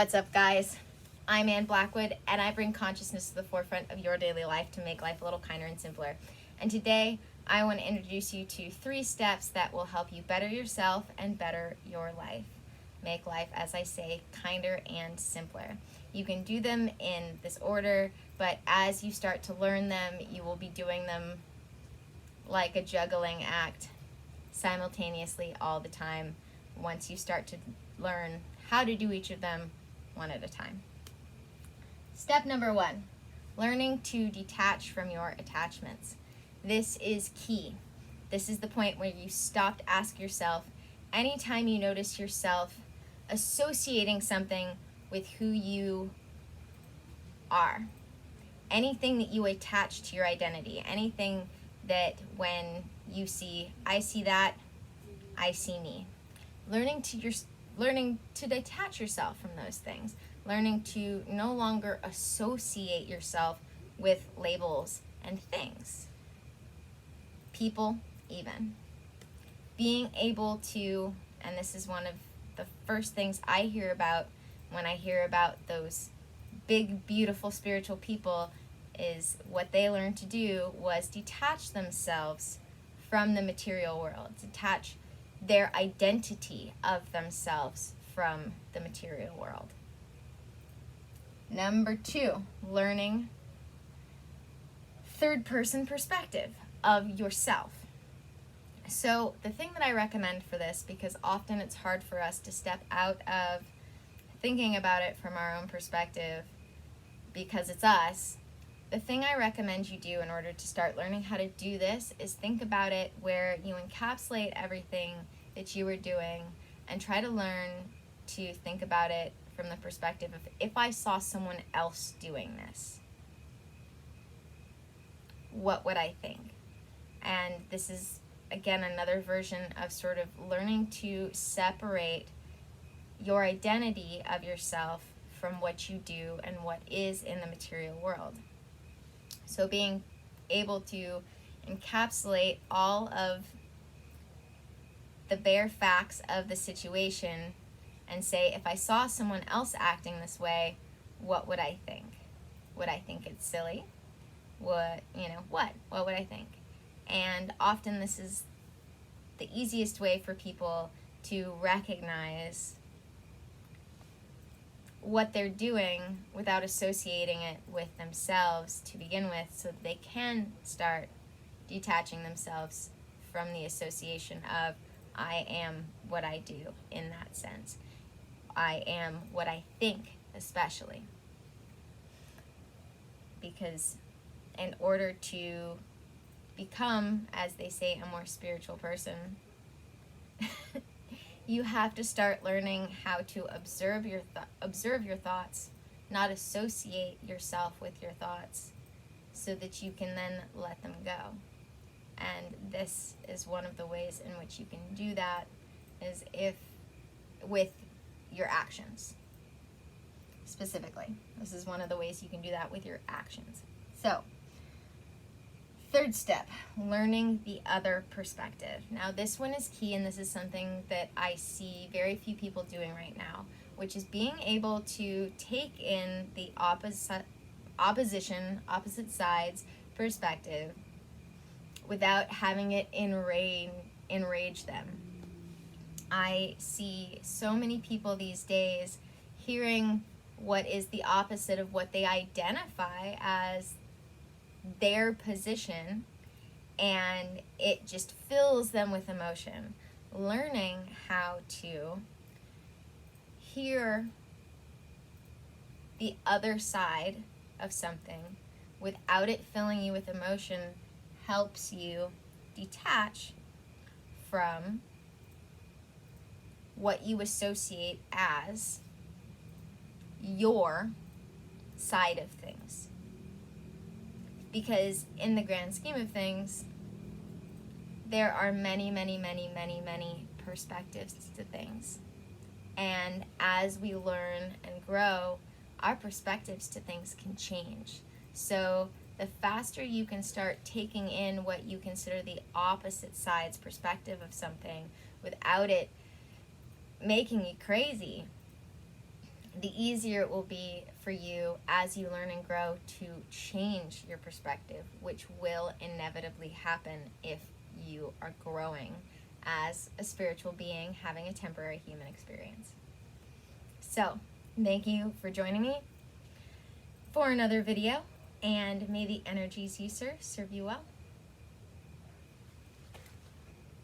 What's up, guys? I'm Ann Blackwood, and I bring consciousness to the forefront of your daily life to make life a little kinder and simpler. And today, I want to introduce you to 3 steps that will help you better yourself and better your life. Make life, as I say, kinder and simpler. You can do them in this order, but as you start to learn them, you will be doing them like a juggling act simultaneously all the time once you start to learn how to do each of them one at a time. Step number 1, learning to detach from your attachments. This is key. This is the point where you stop to ask yourself, anytime you notice yourself associating something with who you are, anything that you attach to your identity, anything that when you see, I see that, I see me. Learning to detach yourself from those things, learning to no longer associate yourself with labels and things, people even. Being able to, and this is one of the first things I hear about when I hear about those big, beautiful spiritual people, is what they learned to do was detach themselves from the material world, detach their identity of themselves from the material world. Number 2, learning third-person perspective of yourself. So the thing that I recommend for this, because often it's hard for us to step out of thinking about it from our own perspective because it's us, the thing I recommend you do in order to start learning how to do this is think about it where you encapsulate everything that you were doing and try to learn to think about it from the perspective of, if I saw someone else doing this, what would I think? And this is, again, another version of sort of learning to separate your identity of yourself from what you do and what is in the material world. So being able to encapsulate all of the bare facts of the situation and say, if I saw someone else acting this way, what would I think? Would I think it's silly? What would I think? And often this is the easiest way for people to recognize what they're doing without associating it with themselves to begin with, so that they can start detaching themselves from the association of, I am what I do in that sense. I am what I think, especially. Because in order to become, as they say, a more spiritual person, you have to start learning how to observe your thoughts, not associate yourself with your thoughts, so that you can then let them go. And this is one of the ways in which you can do that, is with your actions. Specifically, this is one of the ways you can do that with your actions. So, 3rd step, learning the other perspective. Now this one is key, and this is something that I see very few people doing right now, which is being able to take in the opposite side's perspective without having it enrage them. I see so many people these days hearing what is the opposite of what they identify as their position, and it just fills them with emotion. Learning how to hear the other side of something without it filling you with emotion helps you detach from what you associate as your side of things. Because in the grand scheme of things, there are many, many, many, many, many perspectives to things. And as we learn and grow, our perspectives to things can change. So the faster you can start taking in what you consider the opposite side's perspective of something without it making you crazy, the easier it will be for you as you learn and grow to change your perspective, which will inevitably happen if you are growing as a spiritual being having a temporary human experience. So, thank you for joining me for another video, and may the energies you serve you well.